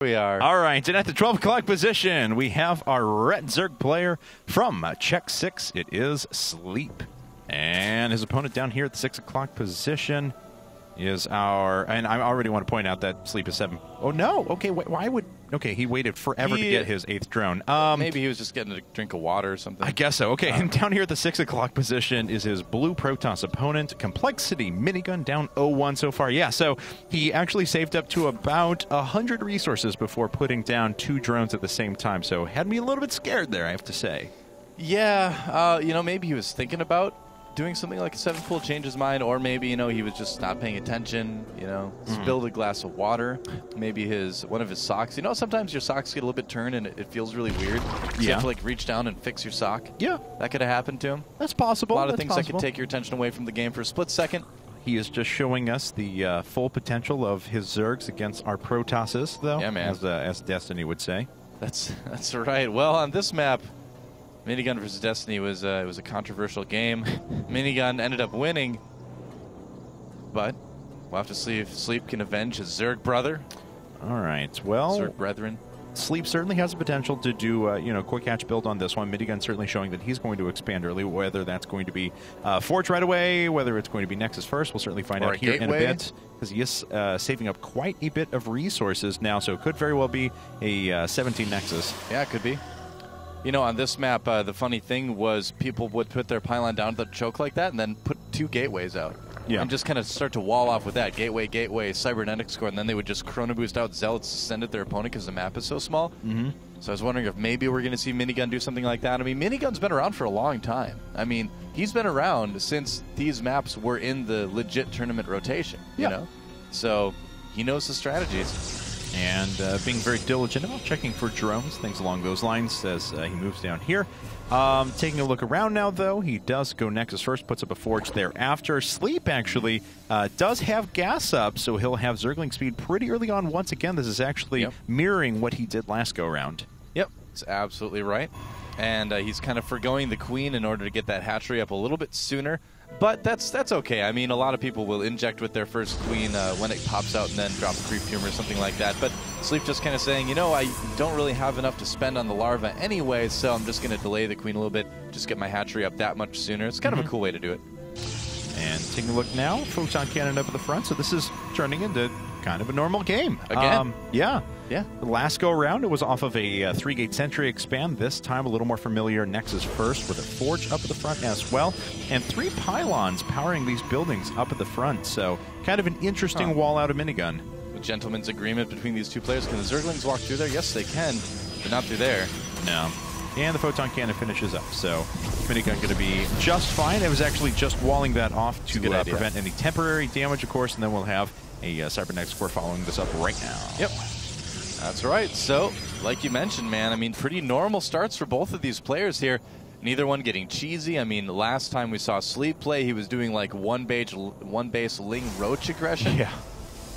We are. All right, and at the 12 o'clock position, we have our red Zerg player from Check 6. It is Sleep. And his opponent down here at the 6 o'clock position is our... And I already want to point out that Sleep is 7. Oh, no. Okay, why would... Okay, he waited forever to get his 8th drone. Maybe he was just getting a drink of water or something. I guess so. Okay, and down here at the 6 o'clock position is his blue Protoss opponent, Complexity Minigun, down 0-1 so far. Yeah, so he actually saved up to about 100 resources before putting down 2 drones at the same time. So had me a little bit scared there, I have to say. Yeah, you know, maybe he was thinking about doing something like a 7-pool, change his mind, or maybe, you know, he was just not paying attention, you know, spilled a glass of water, maybe one of his socks. You know, sometimes your socks get a little bit turned and it feels really weird. You have to, like, reach down and fix your sock. Yeah. That could have happened to him. That's possible. A lot of things that could take your attention away from the game for a split second. He is just showing us the full potential of his Zergs against our Protosses, though, yeah, man. As Destiny would say. That's right. Well, on this map, Minigun versus Destiny was it was a controversial game. Minigun ended up winning, but we'll have to see if Sleep can avenge his Zerg brother. All right, well, Zerg brethren. Sleep certainly has the potential to do, you know, quick hatch build on this one. Minigun certainly showing that he's going to expand early, whether that's going to be Forge right away, whether it's going to be Nexus first. We'll certainly find out here in a bit, because he is saving up quite a bit of resources now, so it could very well be a 17 Nexus. Yeah, it could be. You know, on this map, the funny thing was people would put their pylon down to the choke like that and then put 2 gateways out. Yeah. And just kind of start to wall off with that. Gateway, cybernetic score, and then they would just chrono boost out Zealots to send at their opponent because the map is so small. So I was wondering if maybe we're going to see Minigun do something like that. I mean, Minigun's been around for a long time. I mean, he's been around since these maps were in the legit tournament rotation, you know? So he knows the strategies. And being very diligent about checking for drones, things along those lines as he moves down here. Taking a look around now, though, he does go Nexus first, puts up a Forge thereafter. Sleep, actually, does have gas up, so he'll have Zergling speed pretty early on. Once again, this is actually mirroring what he did last go-around. Yep, that's absolutely right. And he's kind of forgoing the Queen in order to get that hatchery up a little bit sooner. But that's okay. I mean, a lot of people will inject with their first Queen when it pops out and then drop a Creep Fume or something like that. But Sleep just kind of saying, you know, I don't really have enough to spend on the larva anyway, so I'm just going to delay the Queen a little bit, just get my hatchery up that much sooner. It's kind of a cool way to do it. And taking a look now, Photon Cannon up at the front, so this is turning into kind of a normal game. Again? Yeah. The last go-around, it was off of a 3-gate Sentry expand. This time, a little more familiar Nexus first with a Forge up at the front as well. And 3 pylons powering these buildings up at the front. So kind of an interesting wall out of Minigun. A gentleman's agreement between these two players. Can the Zerglings walk through there? Yes, they can, but not through there. No. And the Photon Cannon finishes up, so Minigun going to be just fine. It was actually just walling that off to prevent any temporary damage, of course, and then we'll have a Cybernetic score following this up right now. Yep. That's right. So, like you mentioned, man, I mean, pretty normal starts for both of these players here. Neither one getting cheesy. I mean, last time we saw Sleep play, he was doing like one base Ling Roach aggression. Yeah.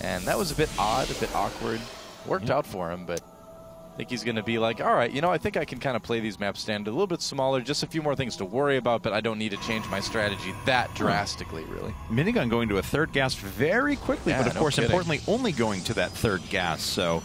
And that was a bit odd, a bit awkward. Worked out for him, but I think he's going to be like, all right, you know, I think I can kind of play these maps stand a little bit smaller, just a few more things to worry about, but I don't need to change my strategy that drastically, really. Minigun going to a 3rd gas very quickly, but of course, importantly, only going to that 3rd gas, so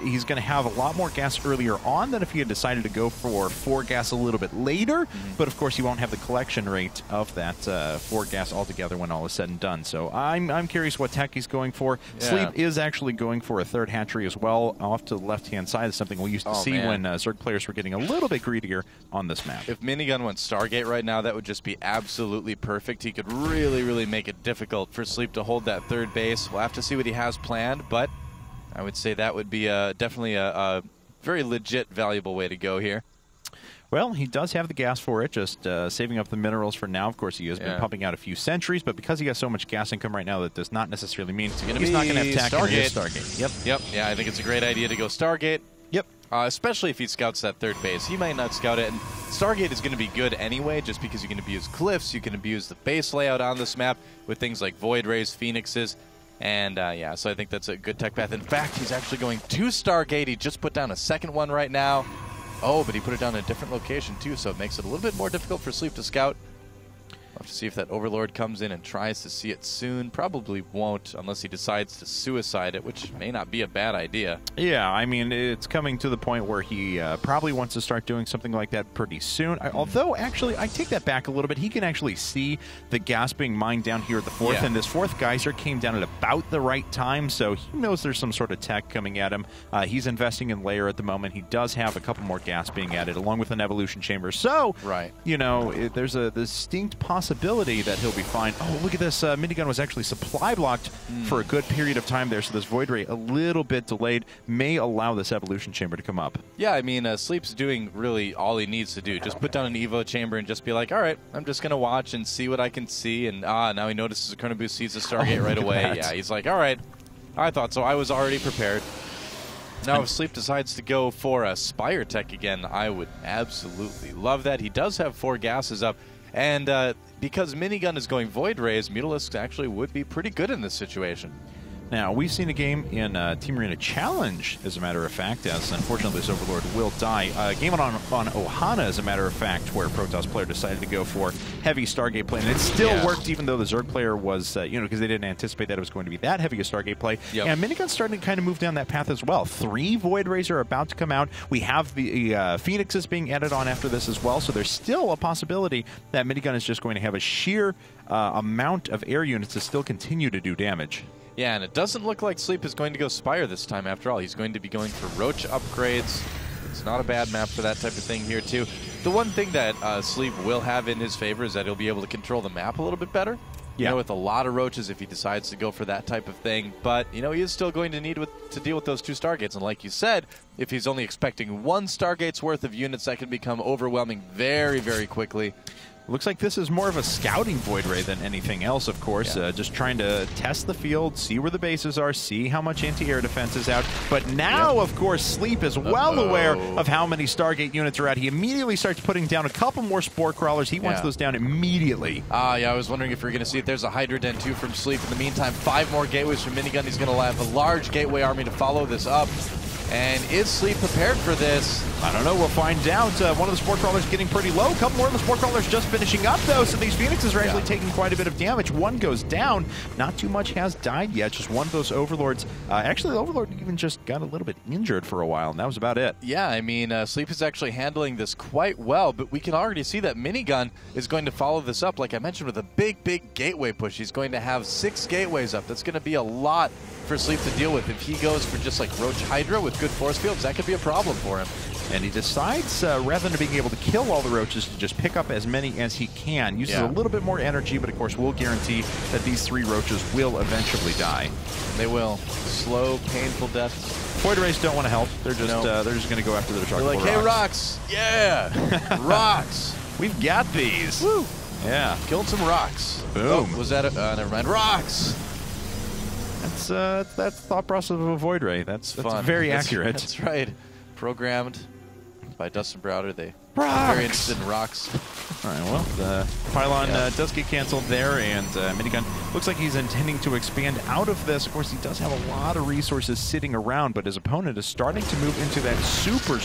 he's going to have a lot more gas earlier on than if he had decided to go for 4 gas a little bit later, but of course, he won't have the collection rate of that 4 gas altogether when all is said and done, so I'm curious what tech he's going for. Sleep is actually going for a 3rd hatchery as well, off to the left-hand side. Is something we used to see when Zerg players were getting a little bit greedier on this map. If Minigun went Stargate right now, that would just be absolutely perfect. He could really, really make it difficult for Sleep to hold that 3rd base. We'll have to see what he has planned, but I would say that would be definitely a very legit, valuable way to go here. Well, he does have the gas for it, just saving up the minerals for now. Of course, he has been pumping out a few sentries, but because he has so much gas income right now, that does not necessarily mean he's not going to have Stargate. Yep. Yeah, I think it's a great idea to go Stargate. Yep. Especially if he scouts that 3rd base. He might not scout it, and Stargate is going to be good anyway, just because you can abuse cliffs, you can abuse the base layout on this map with things like Void Rays, Phoenixes, and yeah, so I think that's a good tech path. In fact, he's actually going to Stargate. He just put down a 2nd one right now. Oh, but he put it down in a different location, too, so it makes it a little bit more difficult for Sleep to scout. We'll have to see if that Overlord comes in and tries to see it soon. Probably won't unless he decides to suicide it, which may not be a bad idea. Yeah, I mean, it's coming to the point where he probably wants to start doing something like that pretty soon. Although, actually, I take that back a little bit. He can actually see the gas being mined down here at the 4th, and this 4th geyser came down at about the right time, so he knows there's some sort of tech coming at him. He's investing in layer at the moment. He does have a couple more gas being added, along with an evolution chamber. So, you know, there's a distinct possibility that he'll be fine. Oh, look at this. Minigun was actually supply blocked for a good period of time there, so this Void Ray, a little bit delayed, may allow this evolution chamber to come up. Yeah, I mean, Sleep's doing really all he needs to do. Just put down an Evo chamber and just be like, all right, I'm just going to watch and see what I can see. And now he notices a Chrono Boost, sees a Stargate right away. Yeah, he's like, all right, I thought so. I was already prepared. Now, if Sleep decides to go for a Spire Tech again, I would absolutely love that. He does have 4 gases up. And because Minigun is going Void Rays, Mutalisks actually would be pretty good in this situation. Now, we've seen a game in Team Arena Challenge, as a matter of fact, as unfortunately this Overlord will die. A game on Ohana, as a matter of fact, where a Protoss player decided to go for heavy Stargate play. And it still worked, even though the Zerg player was, you know, because they didn't anticipate that it was going to be that heavy a Stargate play. And Minigun's starting to kind of move down that path as well. 3 Void Rays are about to come out. We have the Phoenixes being added on after this as well, so there's still a possibility that Minigun is just going to have a sheer amount of air units to still continue to do damage. Yeah, and it doesn't look like Sleep is going to go Spire this time after all. He's going to be going for Roach upgrades. It's not a bad map for that type of thing here, too. The one thing that Sleep will have in his favor is that he'll be able to control the map a little bit better. You know, with a lot of Roaches if he decides to go for that type of thing. But, you know, he is still going to need to deal with those 2 Stargates. And like you said, if he's only expecting 1 Stargate's worth of units, that can become overwhelming very, very quickly. Looks like this is more of a scouting Void Ray than anything else, of course. Just trying to test the field, see where the bases are, see how much anti-air defense is out. But now, of course, Sleep is well aware of how many Stargate units are out. He immediately starts putting down a couple more Spore Crawlers. He wants those down immediately. Yeah, I was wondering if you're going to see it. There's a Hydra Den 2 from Sleep. In the meantime, 5 more gateways from Minigun. He's going to have a large gateway army to follow this up. And is Sleep prepared for this? I don't know. We'll find out. One of the Spore Crawlers getting pretty low. A couple more of the Spore Crawlers just finishing up, though. So these Phoenixes are actually taking quite a bit of damage. One goes down. Not too much has died yet. Just one of those Overlords. Actually, the Overlord even just got a little bit injured for a while, and that was about it. Yeah, I mean, Sleep is actually handling this quite well, but we can already see that Minigun is going to follow this up, like I mentioned, with a big, big gateway push. He's going to have 6 gateways up. That's going to be a lot for Sleep to deal with. If he goes for just like Roach Hydra with good force fields, that could be a problem for him. And he decides, rather than being able to kill all the Roaches, to just pick up as many as he can. Uses a little bit more energy, but of course we'll guarantee that these 3 Roaches will eventually die. They will. Slow, painful deaths. Void Rays don't want to help. They're just going to go after the They're like, hey, rocks. Yeah, rocks. We've got these. Woo. Yeah. Killed some rocks. Boom. Oh, was that never mind. Rocks. That's the thought process of a Void Ray. That's very accurate. That's right. Programmed by Dustin Browder. They are very interested in rocks. All right, well, the pylon does get canceled there, and Minigun looks like he's intending to expand out of this. Of course, he does have a lot of resources sitting around, but his opponent is starting to move into that super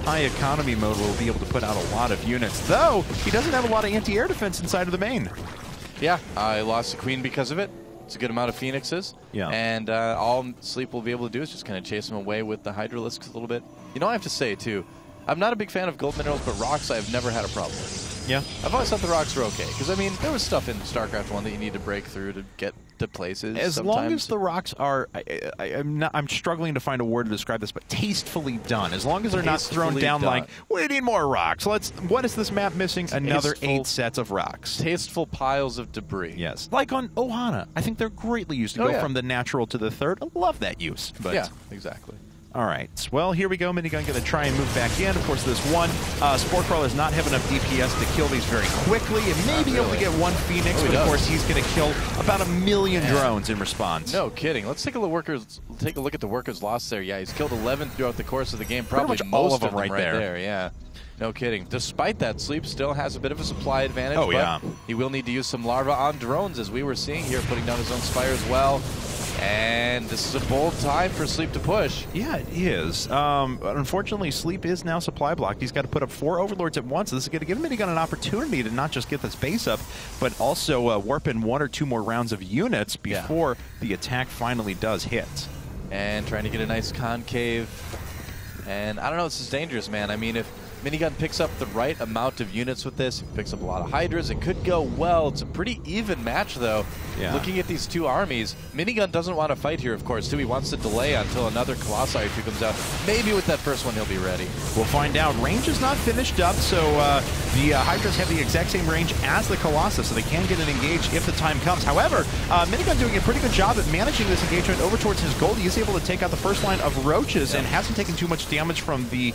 high economy mode where he'll be able to put out a lot of units, though he doesn't have a lot of anti-air defense inside of the main. Yeah, I lost the Queen because of it. It's a good amount of Phoenixes. Yeah. And all Sleep will be able to do is just kind of chase him away with the Hydralisks a little bit. You know, I have to say, too, I'm not a big fan of gold minerals, but rocks I've never had a problem with. Yeah. I've always thought the rocks were okay. Because, I mean, there was stuff in StarCraft 1 that you need to break through to get to places. As long as the rocks are, I'm struggling to find a word to describe this, but tastefully done. As long as they're not thrown down like, we need more rocks. What is this map missing? Another 8 sets of rocks. Tasteful piles of debris. Yes. Like on Ohana. I think they're greatly used to go from the natural to the third. I love that use. But yeah, exactly. All right. Well, here we go. Minigun going to try and move back in. Of course, this one Spore Crawler does not have enough DPS to kill these very quickly. It may be able to get 1 Phoenix, but of course he's going to kill about 1 million drones in response. No kidding. Let's take a look at the workers lost there. Yeah, he's killed 11 throughout the course of the game. Probably pretty much most all of them right there. Yeah. No kidding. Despite that, Sleep still has a bit of a supply advantage. He will need to use some larva on drones, as we were seeing here, putting down his own Spire as well. And this is a bold time for Sleep to push. Yeah, it is. Unfortunately, Sleep is now supply blocked. He's got to put up 4 Overlords at once. This is going to give Minigun an opportunity to not just get this base up, but also warp in 1 or 2 more rounds of units before the attack finally does hit. And trying to get a nice concave. And I don't know, this is dangerous, man. I mean, if Minigun picks up the right amount of units with this, picks up a lot of Hydras, it could go well. It's a pretty even match, though. Yeah. Looking at these 2 armies, Minigun doesn't want to fight here, of course, too. He wants to delay until another Colossi or 2 comes out. Maybe with that first one, he'll be ready. We'll find out. Range is not finished up, so the Hydras have the exact same range as the Colossus, so they can get an engage if the time comes. However, Minigun doing a pretty good job at managing this engagement over towards his goal. He is able to take out the first line of Roaches and hasn't taken too much damage from the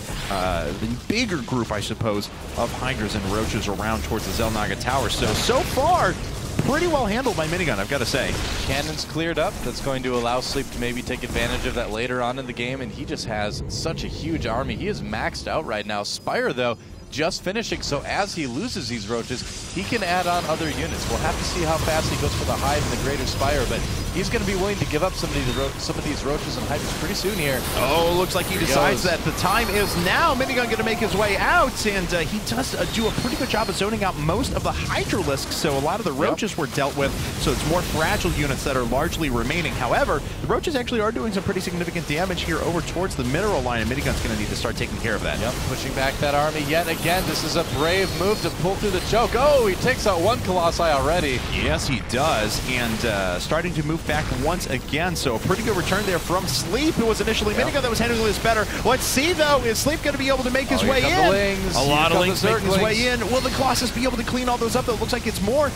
bigger group, I suppose, of Hydras and Roaches around towards the Xel'Naga Tower. So far, pretty well handled by Minigun, I've got to say. Cannon's cleared up. That's going to allow Sleep to maybe take advantage of that later on in the game, and he just has such a huge army. He is maxed out right now. Spire, though, just finishing, so as he loses these Roaches, he can add on other units. We'll have to see how fast he goes for the Hive and the Greater Spire, but he's going to be willing to give up some of these Roaches and Hydras pretty soon here. Oh, looks like he decides that the time is now. Minigun going to make his way out, and he does do a pretty good job of zoning out most of the Hydralisks, so a lot of the Roaches were dealt with, so it's more fragile units that are largely remaining. However, the Roaches actually are doing some pretty significant damage here over towards the mineral line, and Minigun's going to need to start taking care of that. Yep, pushing back that army yet again. This is a brave move to pull through the choke. Oh, he takes out 1 Colossi already. Yes, he does, and starting to move back once again, so a pretty good return there from Sleep, who was initially Minigun that was handling this better. Let's see, though, is Sleep going to be able to make his way in? A lot of Lings making his way in. Will the Colossus be able to clean all those up? It looks like it's more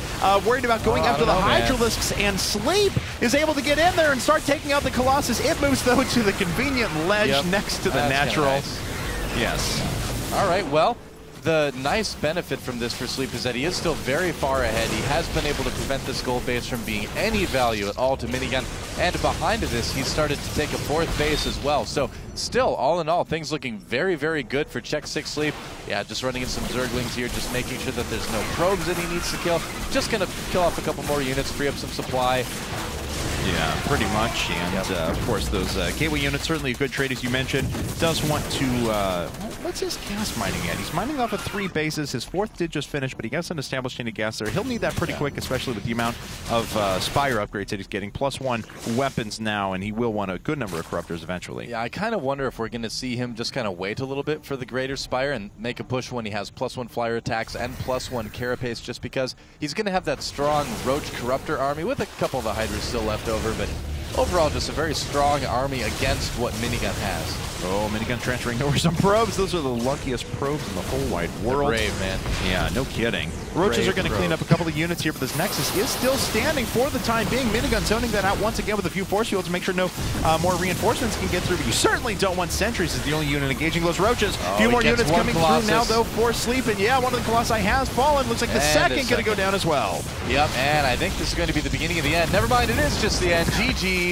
worried about going after the Hydralisks, and Sleep is able to get in there and start taking out the Colossus. It moves, though, to the convenient ledge next to the natural. Nice. Yes. All right, well, the nice benefit from this for Sleep is that he is still very far ahead. He has been able to prevent this gold base from being any value at all to Minigun. And behind this, he's started to take a 4th base as well. So still, all in all, things looking very, very good for Check 6 Sleep. Yeah, just running in some Zerglings here, just making sure that there's no probes that he needs to kill. Just going to kill off a couple more units, free up some supply. Yeah, pretty much. And of course, those gateway units, certainly a good trade, as you mentioned. Does want to, what's his gas mining at? He's mining off of 3 bases. His 4th did just finish, but he got an established chain of gas there. He'll need that pretty quick, especially with the amount of Spire upgrades that he's getting. +1 weapons now, and he will want a good number of Corruptors eventually. Yeah, I kind of wonder if we're going to see him just kind of wait a little bit for the Greater Spire and make a push when he has +1 flyer attacks and +1 carapace, just because he's going to have that strong Roach Corruptor army with a couple of the Hydras still left over, but overall just a very strong army against what Minigun has. Oh, Minigun transferring over some probes. Those are the luckiest probes in the whole wide world. They're brave, man. Yeah, no kidding. Roaches are going to clean up a couple of units here, but this Nexus is still standing for the time being. Minigun zoning that out once again with a few force fields to make sure no more reinforcements can get through, but you certainly don't want sentries as the only unit engaging those Roaches. A few more units coming through now, though, for Sleep, and yeah, one of the Colossi has fallen. Looks like the second going to go down as well. Yep, and I think this is going to be the beginning of the end. Never mind, it is just the end. GG.